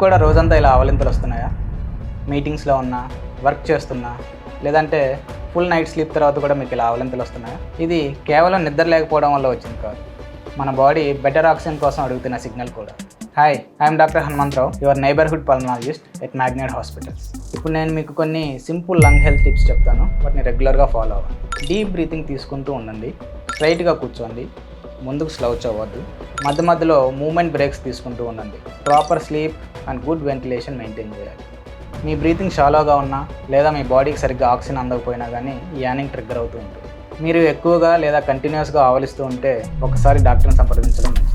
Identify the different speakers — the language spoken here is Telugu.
Speaker 1: కూడా రోజంతా ఇలా ఆవలింతలు వస్తున్నాయా? మీటింగ్స్లో ఉన్నా, వర్క్ చేస్తున్నా, లేదంటే ఫుల్ నైట్ స్లీప్ తర్వాత కూడా మీకు ఇలా ఆవలింతలు వస్తున్నాయా? ఇది కేవలం నిద్ర లేకపోవడం వల్ల వచ్చింది కాదు, మన బాడీ బెటర్ ఆక్సిజన్ కోసం అడుగుతున్న సిగ్నల్ కూడా. Hi, I'm doctor Hanumantha Rao, your neighbourhood pulmonologist at Magnet hospitals. ఇప్పుడు నేను మీకు కొన్ని సింపుల్ లంగ్ హెల్త్ టిప్స్ చెప్తాను, వాటిని రెగ్యులర్గా ఫాలో అవ్వండి. డీప్ బ్రీతింగ్ తీసుకుంటూ ఉండండి, స్ట్రైట్గా కూర్చోండి, ముందుకు స్లౌచ్ అవ్వద్దు, మధ్య మధ్యలో మూమెంట్ బ్రేక్స్ తీసుకుంటూ ఉండండి. Proper sleep and good ventilation maintain చేయాలి. మీ బ్రీతింగ్ షాలోగా ఉన్నా లేదా మీ బాడీకి సరిగ్గా ఆక్సిజన్ అందకపోయినా కానీ ఈ యానింగ్ ట్రిగ్గర్ అవుతూ ఉంటుంది. మీరు ఎక్కువగా లేదా కంటిన్యూస్గా ఆవలిస్తూ ఉంటే ఒకసారి డాక్టర్ని సంప్రదించడం మంచిది.